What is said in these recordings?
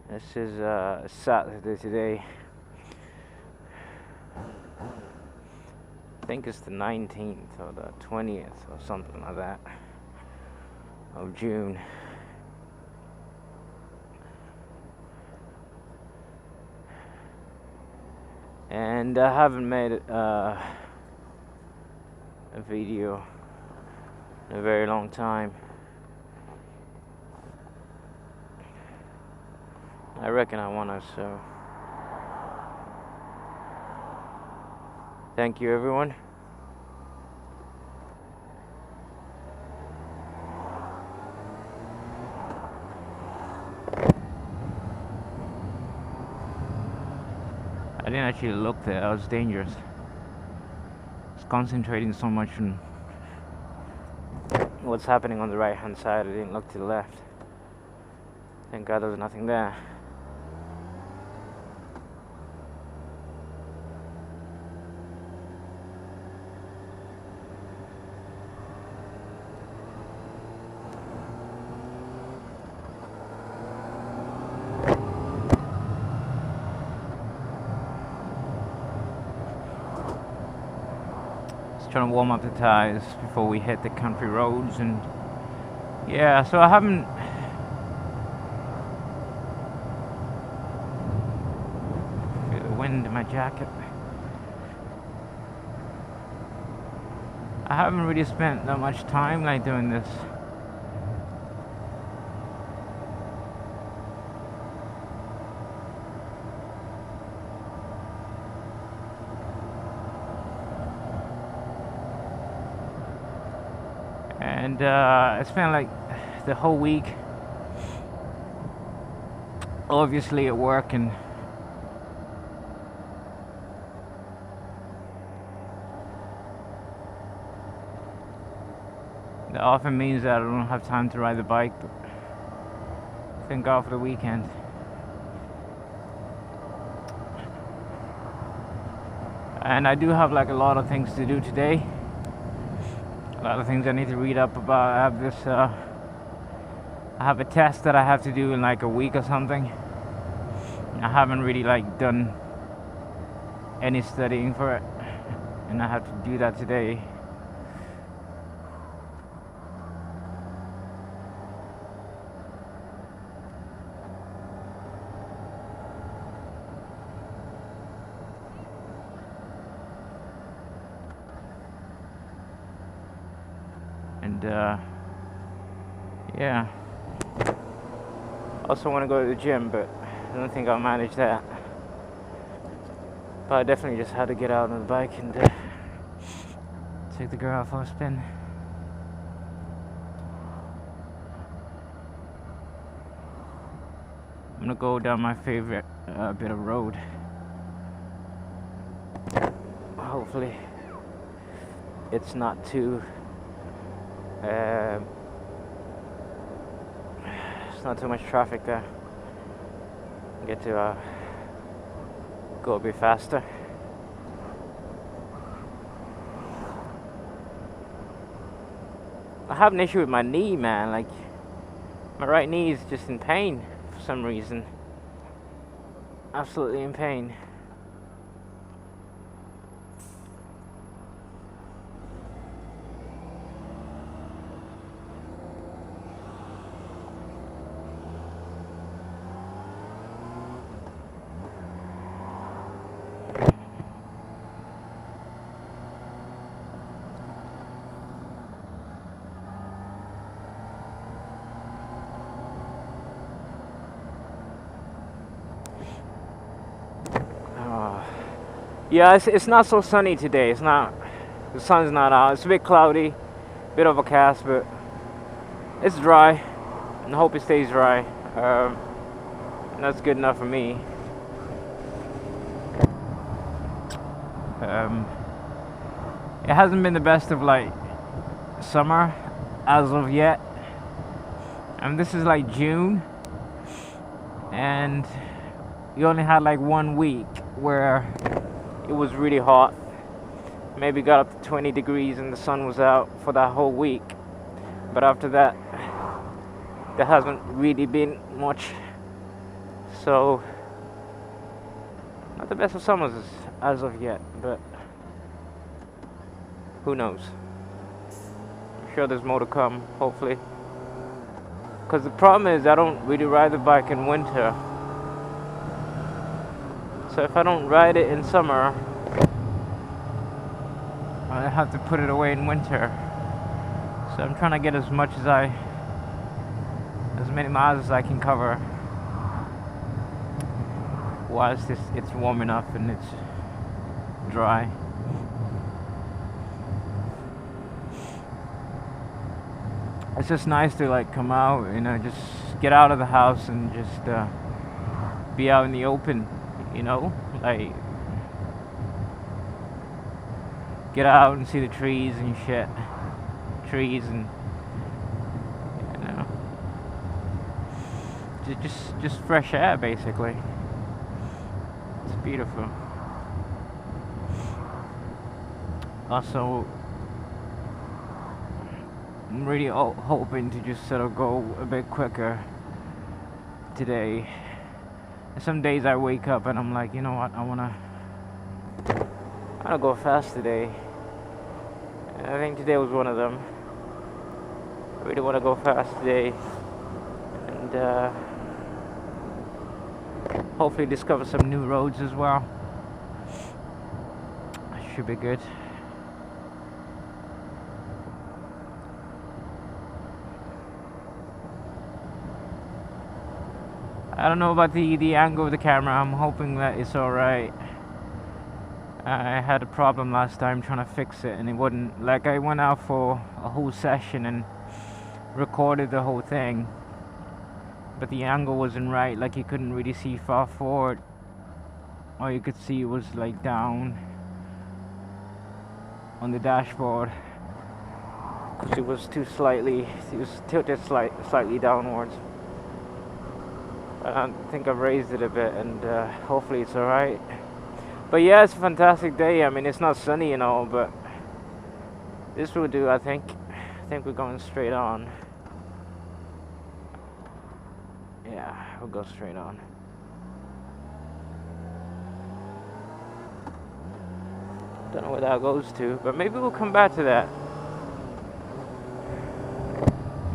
This is Saturday today. I think it's the 19th or the 20th or something like that of June. And I haven't made a video in a very long time. I reckon I wanna, so thank you everyone. I didn't actually look there, that was dangerous. I was concentrating so much on what's happening on the right hand side, I didn't look to the left. Thank God there was nothing there. Trying to warm up the tires before we hit the country roads, and yeah, so I haven't feel the wind in my jacket. I haven't really spent that much time like doing this. And I spent like the whole week obviously at work, and that often means that I don't have time to ride the bike, but thank God for the weekend. And I do have like a lot of things to do today. A lot of things I need to read up about. I have a test that I have to do in like a week or something. I haven't really like done any studying for it, and I have to do that today. And yeah, also want to go to the gym, but I don't think I'll manage that. But I definitely just had to get out on the bike and take the girl out for a spin. I'm gonna go down my favorite bit of road. Hopefully it's not too it's not too much traffic there. Get to go a bit faster. I have an issue with my knee, man. Like, my right knee is just in pain for some reason. Absolutely in pain. Yeah, it's not so sunny today. It's not. The sun's not out. It's a bit cloudy, bit overcast, but it's dry. And I hope it stays dry. And that's good enough for me. It hasn't been the best of like summer as of yet. And this is like June, and we only had like 1 week where it was really hot. Maybe got up to 20 degrees and the sun was out for that whole week. But after that, there hasn't really been much So, not the best of summers as of yet, but who knows? I'm sure there's more to come, hopefully. Because the problem is I don't really ride the bike in winter. So if I don't ride it in summer, I have to put it away in winter. So I'm trying to get as many miles as I can cover whilst it's warm enough and it's dry. It's just nice to like come out, just get out of the house and just be out in the open, like get out and see the trees and shit, and just fresh air basically. It's beautiful. Also, I'm really hoping to just sort of go a bit quicker today. Some days I wake up and I'm like, you know what, I wanna go fast today. And I think today was one of them. I really want to go fast today and hopefully discover some new roads as well. Should be good. I don't know about the angle of the camera. I'm hoping that it's alright. I had a problem last time trying to fix it and it wouldn't. Like, I went out for a whole session and recorded the whole thing, but the angle wasn't right. Like, you couldn't really see far forward. All you could see was like down on the dashboard because it was tilted slightly downwards. I think I've raised it a bit and hopefully it's alright. But yeah, it's a fantastic day. I mean, it's not sunny and all, but this will do, I think. I think we're going straight on. Yeah, we'll go straight on. Don't know where that goes to, but maybe we'll come back to that.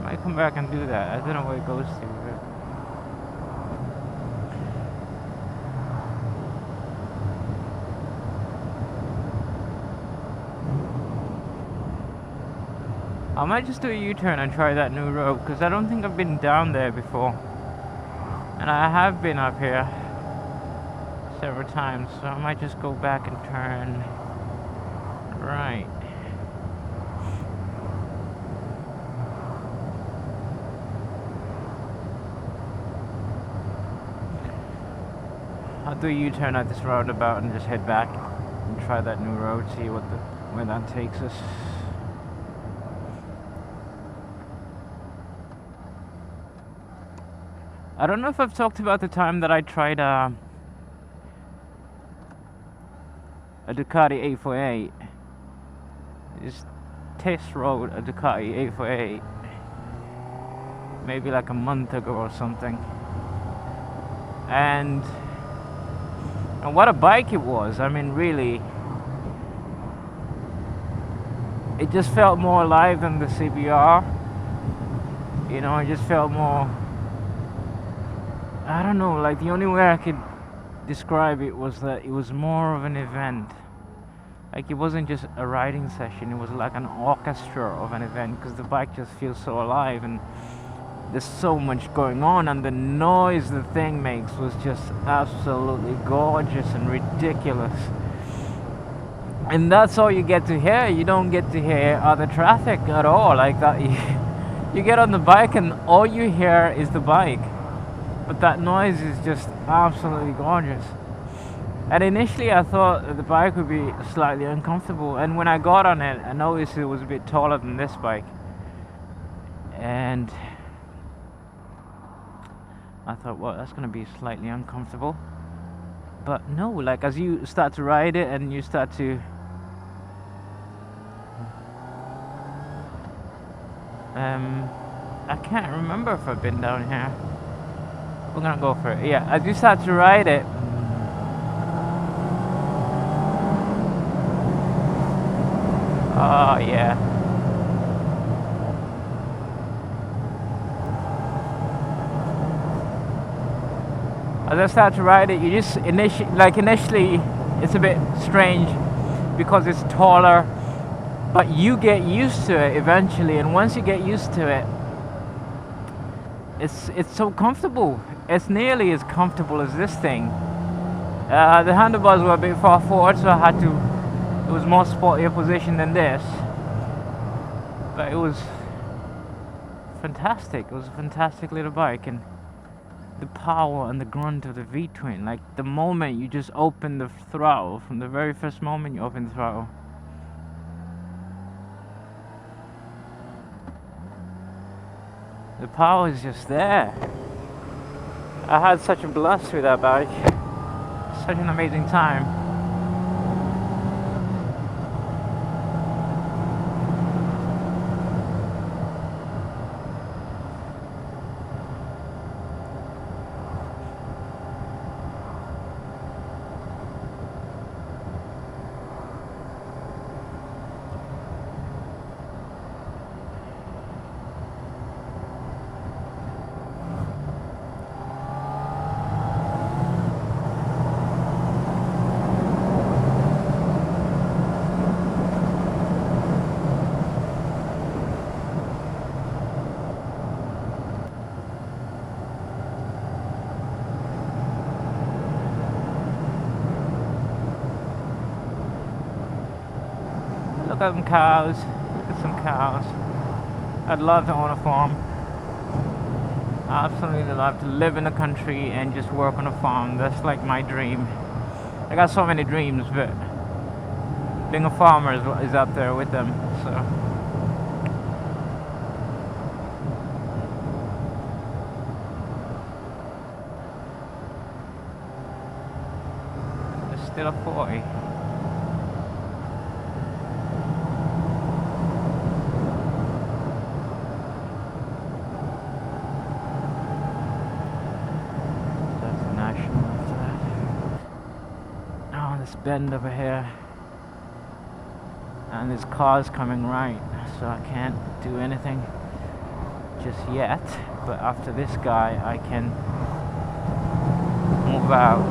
Might come back and do that. I don't know where it goes to. I might just do a U-turn and try that new road, because I don't think I've been down there before. And I have been up here several times, so I might just go back and turn right. I'll do a U-turn at this roundabout and just head back and try that new road, see where that takes us. I don't know if I've talked about the time that I tried a Ducati 848. Just test rode a Ducati 848 maybe like a month ago or something. And what a bike it was. I mean, really, it just felt more alive than the CBR. It just felt more, I don't know, like the only way I could describe it was that it was more of an event. Like, it wasn't just a riding session, it was like an orchestra of an event, because the bike just feels so alive and there's so much going on, and the noise the thing makes was just absolutely gorgeous and ridiculous. And that's all you get to hear. You don't get to hear other traffic at all. Like that, you get on the bike and all you hear is the bike. But that noise is just absolutely gorgeous. And initially I thought that the bike would be slightly uncomfortable, and when I got on it, I noticed it was a bit taller than this bike. And I thought, well, that's going to be slightly uncomfortable. But no, like, as you start to ride it and you start to I can't remember if I've been down here. We're gonna go for it. Yeah, I just had to ride it. Oh yeah. As I start to ride it, you just initially it's a bit strange because it's taller, but you get used to it eventually, and once you get used to it, it's so comfortable. It's nearly as comfortable as this thing. The handlebars were a bit far forward, so I had to. It was more sportier position than this, but it was fantastic. It was a fantastic little bike, and the power and the grunt of the V-twin. Like the moment you just open the throttle, from the very first moment you open the throttle, the power is just there. I had such a blast with that bike. Such an amazing time. Look at them cows. Look at some cows. I'd love to own a farm. I absolutely love to live in the country and just work on a farm. That's like my dream. I got so many dreams, but being a farmer is up there with them. So there's still a 40. This bend over here, and there's cars coming right, so I can't do anything just yet, but after this guy I can move out.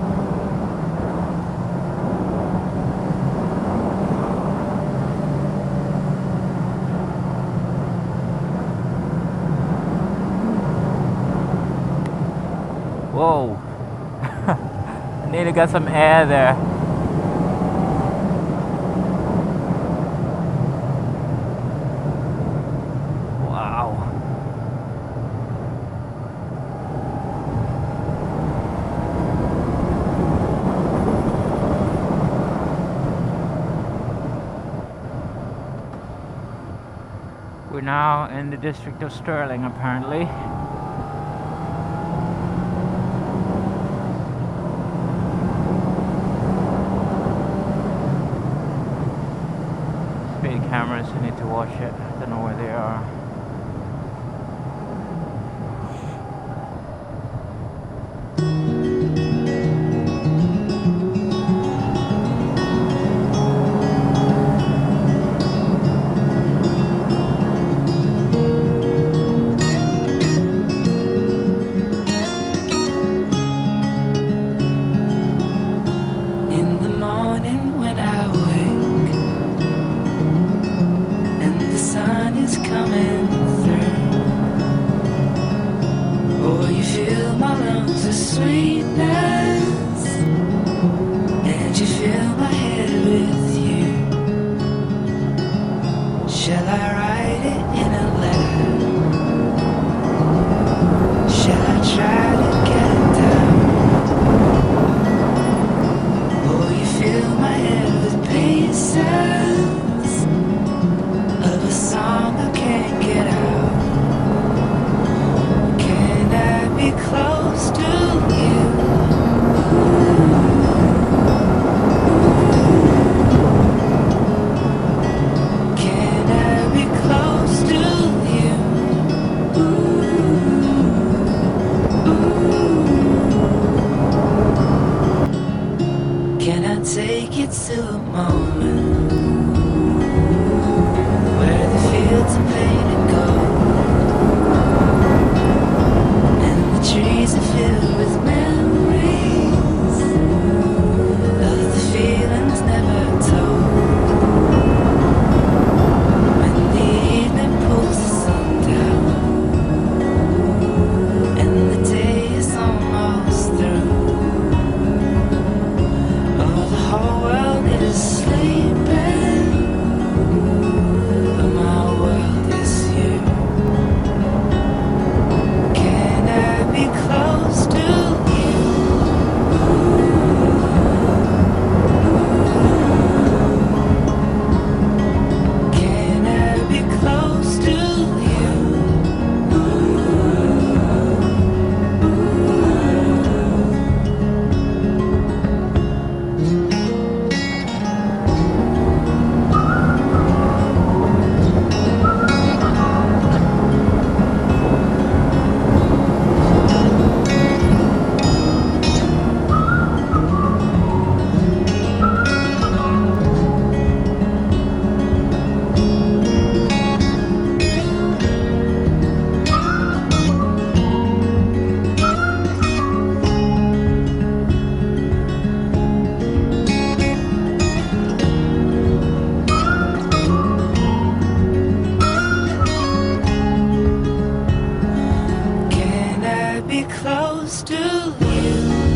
Whoa. I nearly got some air there. We're now in the district of Stirling, apparently. Speed cameras, I need to watch it. I don't know where they are. Sweetness, and you fill my head with you. Shall I write it in a letter? Shall I try to get it down? Oh, you fill my head with pieces of a song I can't get out. Can I be close to you? take you to a moment where the fields are painted gold and the trees are filled with memories of the feelings never told. When the evening pulls the sun down and the day is almost through, oh, the whole world is sleeping, but my world is you. Can I be close to you? Can I be close to you? Can I be close to you?